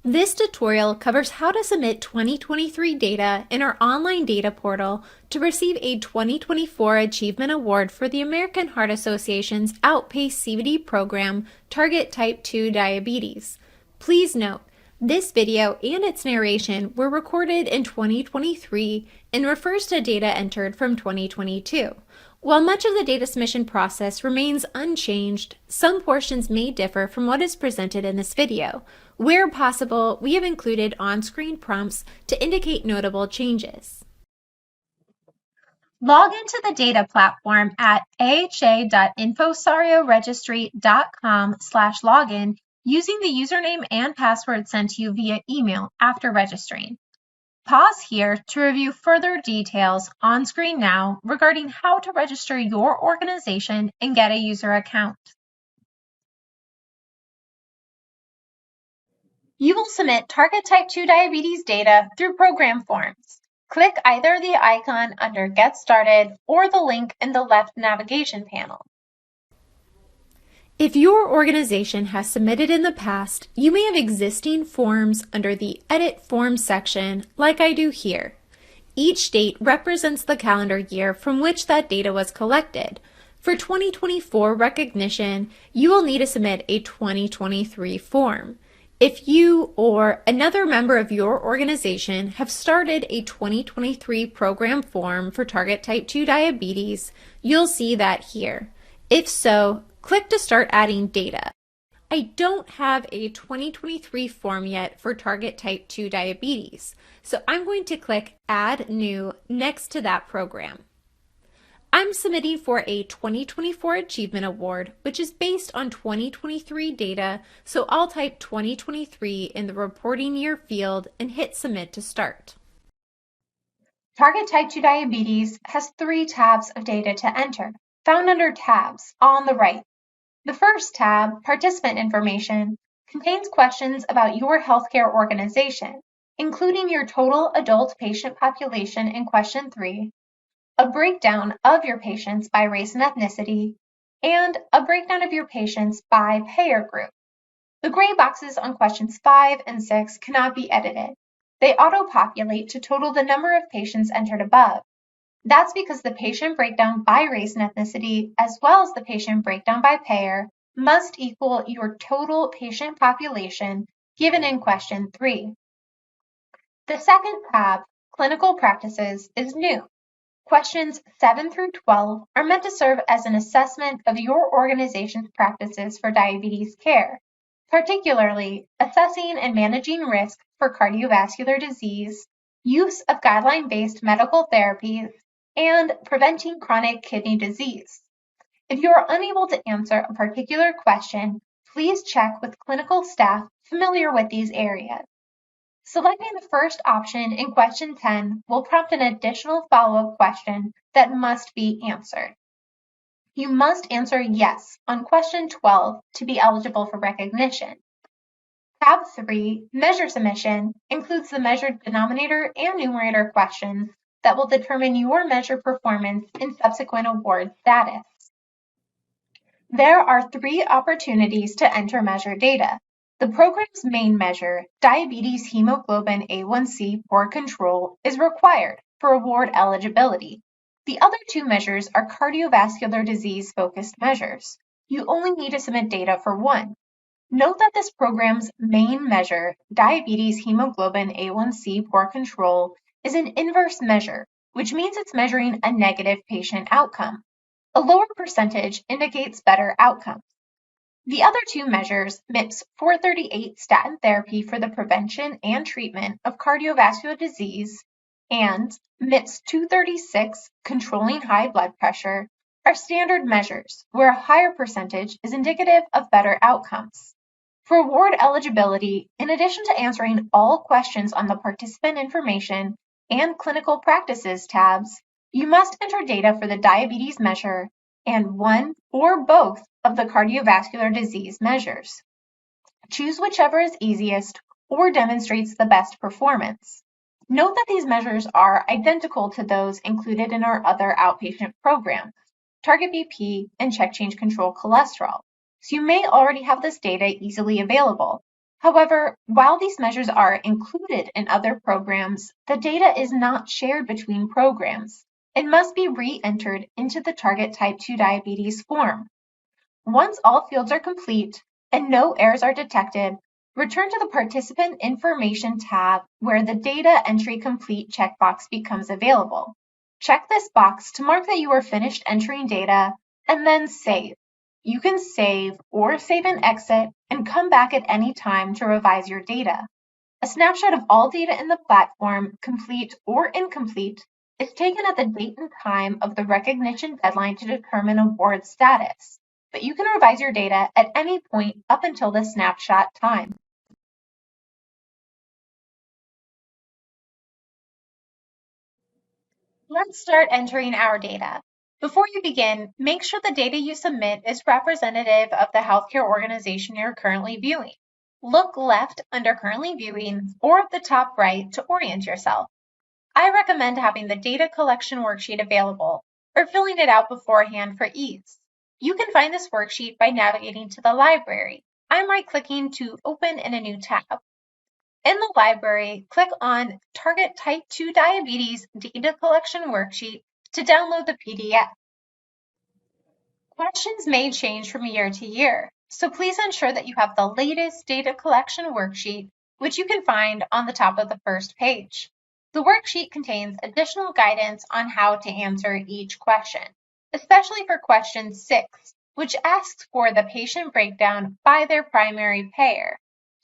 This tutorial covers how to submit 2023 data in our online data portal to receive a 2024 Achievement Award for the American Heart Association's Outpace CVD program, Target Type 2 Diabetes. Please note, this video and its narration were recorded in 2023 and refers to data entered from 2022. While much of the data submission process remains unchanged, some portions may differ from what is presented in this video. Where possible, we have included on-screen prompts to indicate notable changes. Log into the data platform at aha.infosarioregistry.com/login using the username and password sent to you via email after registering. Pause here to review further details on screen now regarding how to register your organization and get a user account. You will submit Target Type 2 Diabetes data through program forms. Click either the icon under Get Started or the link in the left navigation panel. If your organization has submitted in the past, you may have existing forms under the Edit Forms section, like I do here. Each date represents the calendar year from which that data was collected. For 2024 recognition, you will need to submit a 2023 form. If you or another member of your organization have started a 2023 program form for Target Type 2 Diabetes, you'll see that here. If so, click to start adding data. I don't have a 2023 form yet for Target Type 2 Diabetes, so I'm going to click Add New next to that program. I'm submitting for a 2024 Achievement Award, which is based on 2023 data, so I'll type 2023 in the reporting year field and hit Submit to start. Target Type 2 Diabetes has 3 tabs of data to enter, found under Tabs on the right. The first tab, Participant Information, contains questions about your healthcare organization, including your total adult patient population in question 3, a breakdown of your patients by race and ethnicity, and a breakdown of your patients by payer group. The gray boxes on questions 5 and 6 cannot be edited. They auto-populate to total the number of patients entered above. That's because the patient breakdown by race and ethnicity, as well as the patient breakdown by payer, must equal your total patient population given in question 3. The second tab, Clinical Practices, is new. Questions 7 through 12 are meant to serve as an assessment of your organization's practices for diabetes care, particularly assessing and managing risk for cardiovascular disease, use of guideline-based medical therapies, and preventing chronic kidney disease. If you are unable to answer a particular question, please check with clinical staff familiar with these areas. Selecting the first option in question 10 will prompt an additional follow-up question that must be answered. You must answer yes on question 12 to be eligible for recognition. Tab 3, Measure Submission, includes the measured denominator and numerator questions that will determine your measure performance in subsequent award status. There are 3 opportunities to enter measure data. The program's main measure, diabetes hemoglobin A1C for control, is required for award eligibility. The other 2 measures are cardiovascular disease-focused measures. You only need to submit data for one. Note that this program's main measure, diabetes hemoglobin A1C for control, is an inverse measure, which means it's measuring a negative patient outcome. A lower percentage indicates better outcomes. The other 2 measures, MIPS 438 statin therapy for the prevention and treatment of cardiovascular disease and MIPS 236 controlling high blood pressure, are standard measures where a higher percentage is indicative of better outcomes. For award eligibility, in addition to answering all questions on the participant information and clinical practices tabs, you must enter data for the diabetes measure and one or both of the cardiovascular disease measures. Choose whichever is easiest or demonstrates the best performance. Note that these measures are identical to those included in our other outpatient programs, Target BP and Check Change Control Cholesterol, so you may already have this data easily available. However, while these measures are included in other programs, the data is not shared between programs. It must be re-entered into the target type 2 diabetes form. Once all fields are complete and no errors are detected, return to the Participant Information tab where the Data Entry Complete checkbox becomes available. Check this box to mark that you are finished entering data, and then save. You can save or save and exit and come back at any time to revise your data. A snapshot of all data in the platform, complete or incomplete, is taken at the date and time of the recognition deadline to determine award status, but you can revise your data at any point up until the snapshot time. Let's start entering our data. Before you begin, make sure the data you submit is representative of the healthcare organization you're currently viewing. Look left under Currently Viewing or at the top right to orient yourself. I recommend having the data collection worksheet available or filling it out beforehand for ease. You can find this worksheet by navigating to the library. I'm right-clicking to open in a new tab. In the library, click on Target Type 2 Diabetes Data Collection Worksheet to download the PDF. Questions may change from year to year, so please ensure that you have the latest data collection worksheet, which you can find on the top of the first page. The worksheet contains additional guidance on how to answer each question, especially for question 6, which asks for the patient breakdown by their primary payer.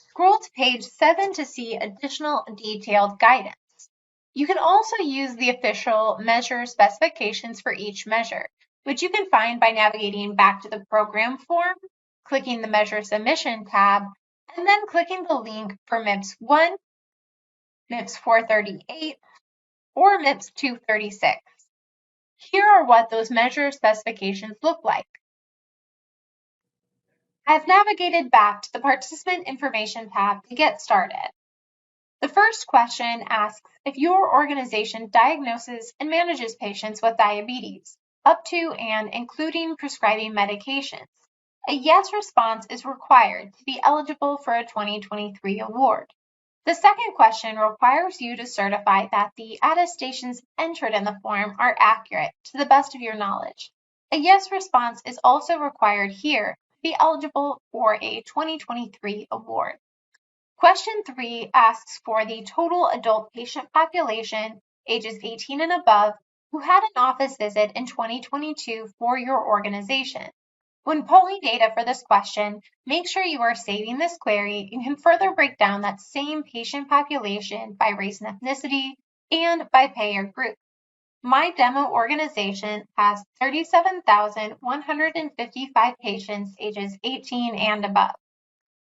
Scroll to page 7 to see additional detailed guidance. You can also use the official measure specifications for each measure, which you can find by navigating back to the program form, clicking the Measure Submission tab, and then clicking the link for MIPS 1, MIPS 438, or MIPS 236. Here are what those measure specifications look like. I've navigated back to the Participant Information tab to get started. The first question asks if your organization diagnoses and manages patients with diabetes, up to and including prescribing medications. A yes response is required to be eligible for a 2023 award. The second question requires you to certify that the attestations entered in the form are accurate to the best of your knowledge. A yes response is also required here to be eligible for a 2023 award. Question 3 asks for the total adult patient population, ages 18 and above, who had an office visit in 2022 for your organization. When pulling data for this question, make sure you are saving this query and can further break down that same patient population by race and ethnicity and by payer group. My demo organization has 37,155 patients ages 18 and above.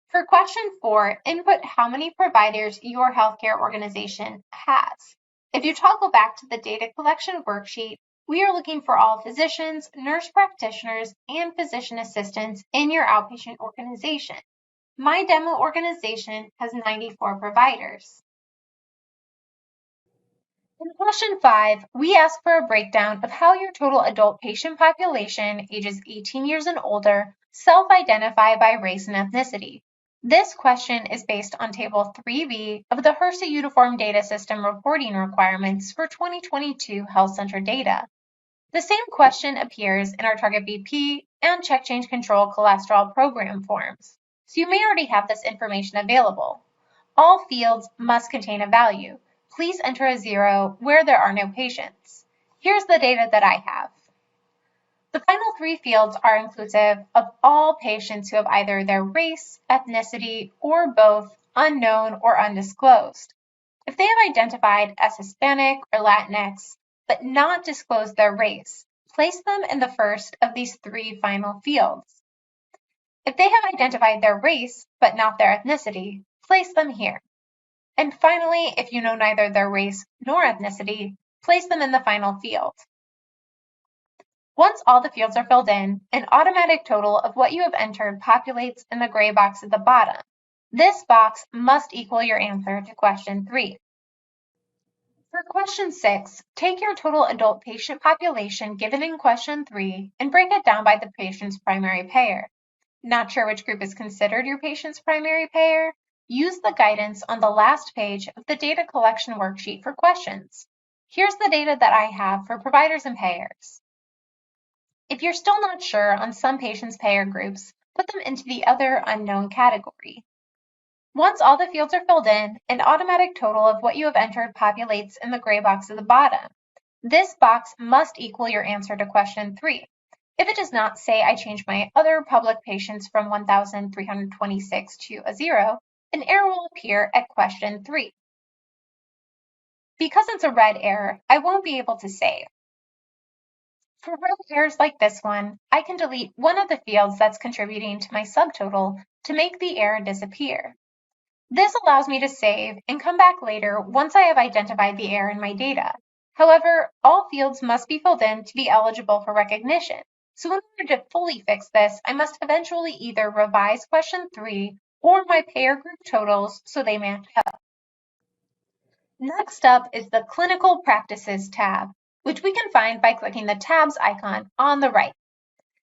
For question 4, input how many providers your healthcare organization has. If you toggle back to the data collection worksheet, we are looking for all physicians, nurse practitioners, and physician assistants in your outpatient organization. My demo organization has 94 providers. In question 5, we ask for a breakdown of how your total adult patient population, ages 18 years and older, self-identify by race and ethnicity. This question is based on Table 3B of the HRSA Uniform Data System reporting requirements for 2022 Health Center data. The same question appears in our Target BP and Check Change Control cholesterol program forms, so you may already have this information available. All fields must contain a value. Please enter a 0 where there are no patients. Here's the data that I have. The final 3 fields are inclusive of all patients who have either their race, ethnicity, or both unknown or undisclosed. If they have identified as Hispanic or Latinx, but not disclosed their race, place them in the first of these 3 final fields. If they have identified their race, but not their ethnicity, place them here. And finally, if you know neither their race nor ethnicity, place them in the final field. Once all the fields are filled in, an automatic total of what you have entered populates in the gray box at the bottom. This box must equal your answer to question 3. For question 6, take your total adult patient population given in question 3 and break it down by the patient's primary payer. Not sure which group is considered your patient's primary payer? use the guidance on the last page of the data collection worksheet for questions. Here's the data that I have for providers and payers. If you're still not sure on some patients' payer groups, put them into the other unknown category. Once all the fields are filled in, an automatic total of what you have entered populates in the gray box at the bottom. This box must equal your answer to question 3. If it does not, say I change my other public patients from 1,326 to a 0, an error will appear at question 3. Because it's a red error, I won't be able to save. For red errors like this one, I can delete one of the fields that's contributing to my subtotal to make the error disappear. This allows me to save and come back later once I have identified the error in my data. However, all fields must be filled in to be eligible for recognition. So in order to fully fix this, I must eventually either revise question 3 or my payer group totals so they match up. Next up is the Clinical Practices tab, which we can find by clicking the tabs icon on the right.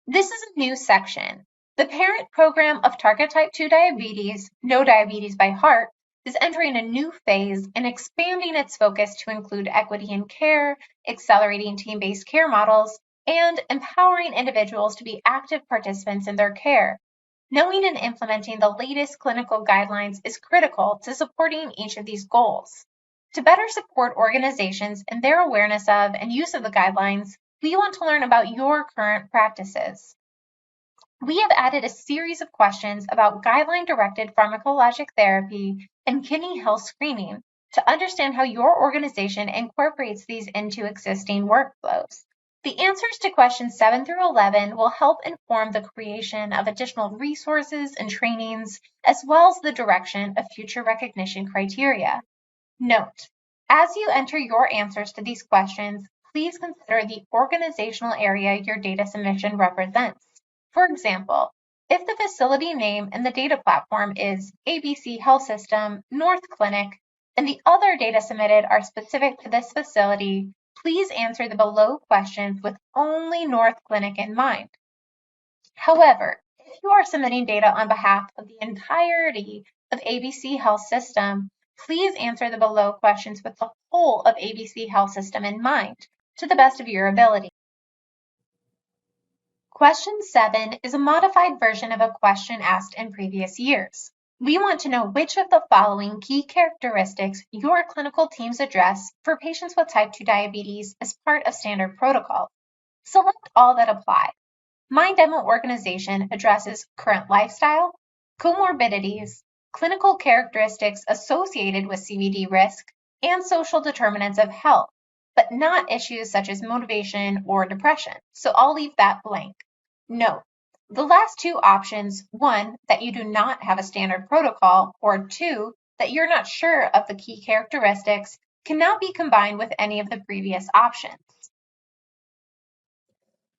This is a new section. The parent program of Target Type 2 Diabetes, Know Diabetes by Heart, is entering a new phase and expanding its focus to include equity in care, accelerating team-based care models, and empowering individuals to be active participants in their care. Knowing and implementing the latest clinical guidelines is critical to supporting each of these goals. To better support organizations in their awareness of and use of the guidelines, we want to learn about your current practices. We have added a series of questions about guideline-directed pharmacologic therapy and kidney health screening to understand how your organization incorporates these into existing workflows. The answers to questions 7 through 11 will help inform the creation of additional resources and trainings, as well as the direction of future recognition criteria. Note, as you enter your answers to these questions, please consider the organizational area your data submission represents. For example, if the facility name in the data platform is ABC Health System, North Clinic, and the other data submitted are specific to this facility, please answer the below questions with only North Clinic in mind. However, if you are submitting data on behalf of the entirety of ABC Health System, please answer the below questions with the whole of ABC Health System in mind, to the best of your ability. Question 7 is a modified version of a question asked in previous years. We want to know which of the following key characteristics your clinical teams address for patients with type 2 diabetes as part of standard protocol. Select all that apply. My demo organization addresses current lifestyle, comorbidities, clinical characteristics associated with CVD risk, and social determinants of health, but not issues such as motivation or depression. So I'll leave that blank. Note, the last two options, 1, that you do not have a standard protocol, or 2, that you're not sure of the key characteristics, cannot be combined with any of the previous options.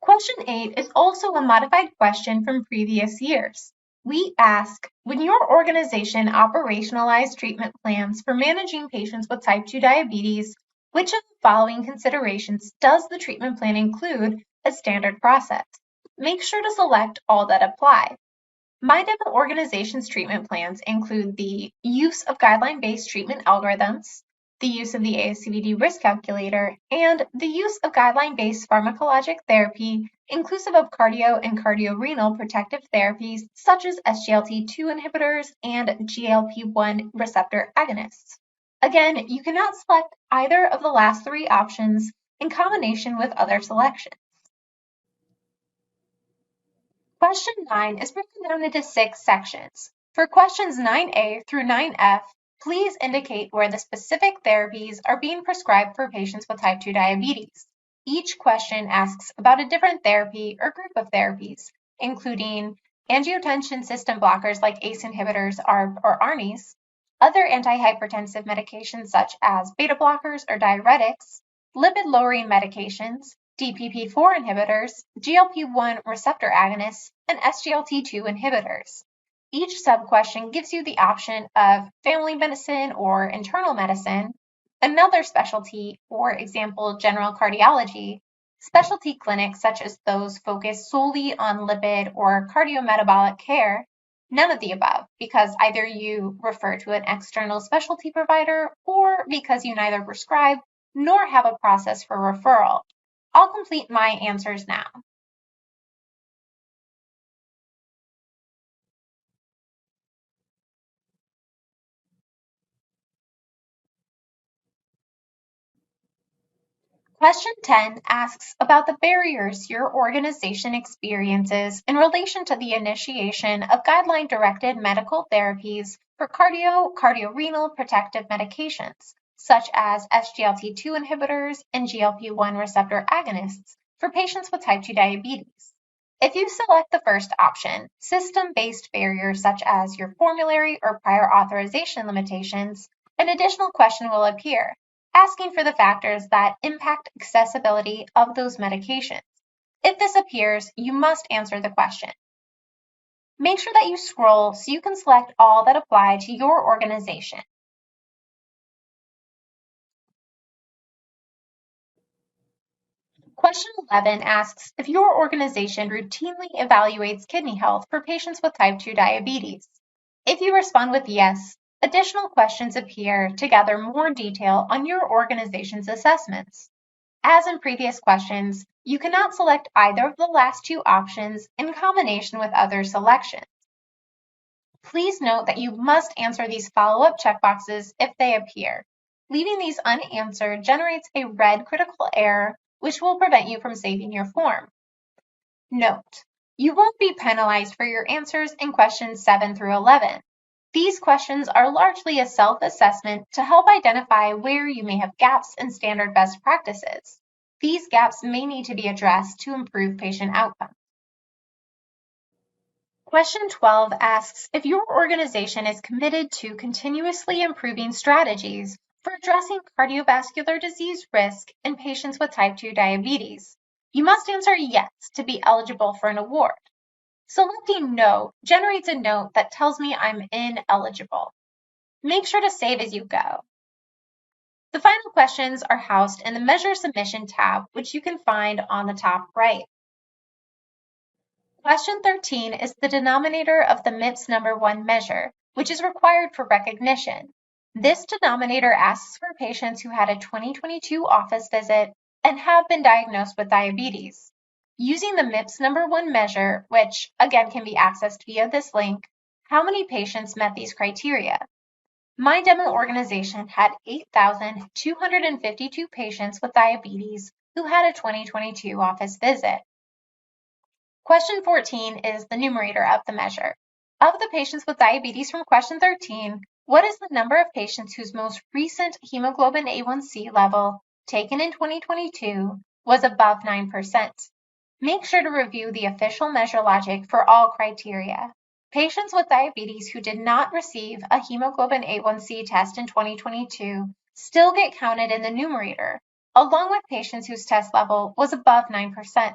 Question 8 is also a modified question from previous years. We ask, when your organization operationalized treatment plans for managing patients with type 2 diabetes, which of the following considerations does the treatment plan include as standard process? Make sure to select all that apply. My demo organization's treatment plans include the use of guideline-based treatment algorithms, the use of the ASCVD risk calculator, and the use of guideline-based pharmacologic therapy, inclusive of cardio and cardiorenal protective therapies such as SGLT2 inhibitors and GLP-1 receptor agonists. Again, you cannot select either of the last 3 options in combination with other selections. Question 9 is broken down into 6 sections. For questions 9A through 9F, please indicate where the specific therapies are being prescribed for patients with type 2 diabetes. Each question asks about a different therapy or group of therapies, including angiotensin system blockers like ACE inhibitors or ARNIs, other antihypertensive medications such as beta blockers or diuretics, lipid-lowering medications, DPP-4 inhibitors, GLP-1 receptor agonists, and SGLT2 inhibitors. Each sub-question gives you the option of family medicine or internal medicine, another specialty, for example, general cardiology, specialty clinics such as those focused solely on lipid or cardiometabolic care, None of the above, because either you refer to an external specialty provider or because you neither prescribe nor have a process for referral. I'll complete my answers now. Question 10 asks about the barriers your organization experiences in relation to the initiation of guideline-directed medical therapies for cardiorenal protective medications, such as SGLT2 inhibitors and GLP-1 receptor agonists for patients with type 2 diabetes. If you select the first option, system-based barriers such as your formulary or prior authorization limitations, an additional question will appear, asking for the factors that impact accessibility of those medications. If this appears, you must answer the question. Make sure that you scroll so you can select all that apply to your organization. Question 11 asks if your organization routinely evaluates kidney health for patients with type 2 diabetes. If you respond with yes, additional questions appear to gather more detail on your organization's assessments. As in previous questions, you cannot select either of the last two options in combination with other selections. Please note that you must answer these follow-up checkboxes if they appear. Leaving these unanswered generates a red critical error, which will prevent you from saving your form. Note, you won't be penalized for your answers in questions 7 through 11. These questions are largely a self-assessment to help identify where you may have gaps in standard best practices. These gaps may need to be addressed to improve patient outcomes. Question 12 asks if your organization is committed to continuously improving strategies for addressing cardiovascular disease risk in patients with type 2 diabetes. You must answer yes to be eligible for an award. Selecting no generates a note that tells me I'm ineligible. Make sure to save as you go. The final questions are housed in the Measure Submission tab, which you can find on the top right. Question 13 is the denominator of the MIPS number 1 measure, which is required for recognition. This denominator asks for patients who had a 2022 office visit and have been diagnosed with diabetes. Using the MIPS number 1 measure, which again can be accessed via this link, how many patients met these criteria? My demo organization had 8,252 patients with diabetes who had a 2022 office visit. Question 14 is the numerator of the measure. Of the patients with diabetes from question 13, what is the number of patients whose most recent hemoglobin A1C level, taken in 2022, was above 9%? Make sure to review the official measure logic for all criteria. Patients with diabetes who did not receive a hemoglobin A1C test in 2022 still get counted in the numerator, along with patients whose test level was above 9%.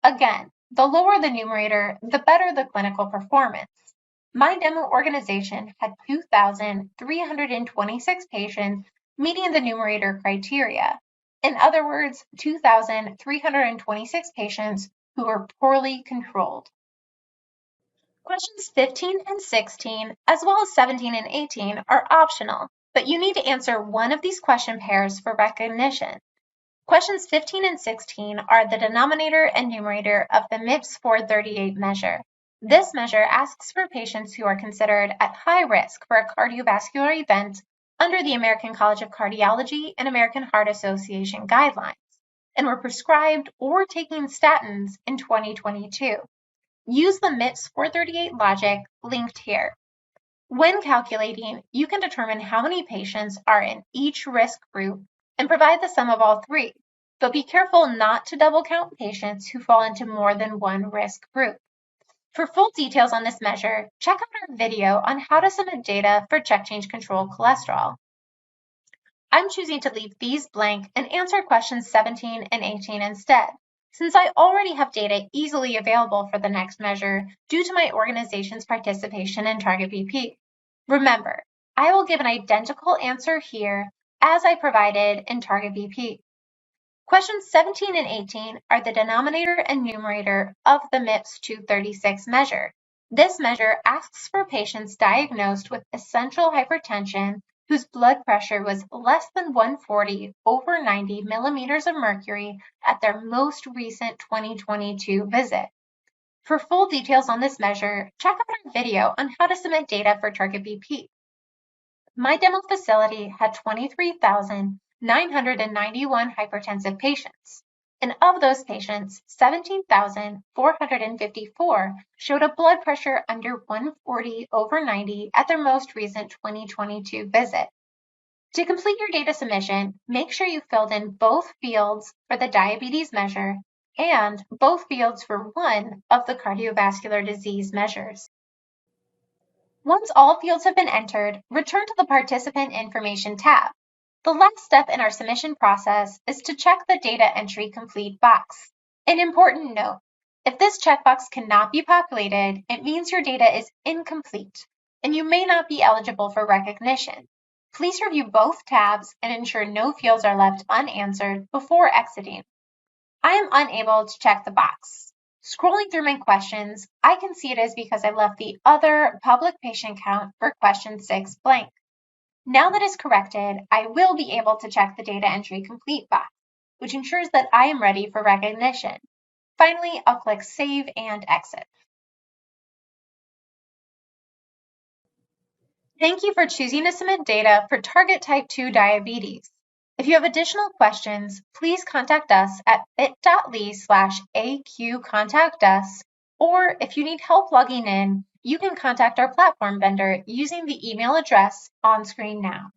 Again, the lower the numerator, the better the clinical performance. My demo organization had 2,326 patients meeting the numerator criteria. In other words, 2,326 patients who were poorly controlled. Questions 15 and 16, as well as 17 and 18, are optional, but you need to answer one of these question pairs for recognition. Questions 15 and 16 are the denominator and numerator of the MIPS 438 measure. This measure asks for patients who are considered at high risk for a cardiovascular event under the American College of Cardiology and American Heart Association guidelines, and were prescribed or taking statins in 2022. Use the MIPS 438 logic linked here. When calculating, you can determine how many patients are in each risk group and provide the sum of all three, but be careful not to double count patients who fall into more than one risk group. For full details on this measure, check out our video on how to submit data for check change control cholesterol. I'm choosing to leave these blank and answer questions 17 and 18 instead, since I already have data easily available for the next measure due to my organization's participation in Target BP. Remember, I will give an identical answer here as I provided in Target BP. Questions 17 and 18 are the denominator and numerator of the MIPS 236 measure. This measure asks for patients diagnosed with essential hypertension whose blood pressure was less than 140/90 millimeters of mercury at their most recent 2022 visit. For full details on this measure, check out our video on how to submit data for Target BP. My demo facility had 23,991 hypertensive patients, and of those patients, 17,454 showed a blood pressure under 140/90 at their most recent 2022 visit. To complete your data submission, make sure you filled in both fields for the diabetes measure and both fields for one of the cardiovascular disease measures. Once all fields have been entered, return to the Participant Information tab. The last step in our submission process is to check the Data Entry Complete box. An important note, if this checkbox cannot be populated, it means your data is incomplete, and you may not be eligible for recognition. Please review both tabs and ensure no fields are left unanswered before exiting. I am unable to check the box. Scrolling through my questions, I can see it is because I left the other public patient count for question 6 blank. Now that is corrected, I will be able to check the Data Entry Complete box, which ensures that I am ready for recognition. Finally, I'll click Save and Exit. Thank you for choosing to submit data for Target Type 2 diabetes. If you have additional questions, please contact us at bit.ly/aqcontactus, or if you need help logging in, you can contact our platform vendor using the email address on screen now.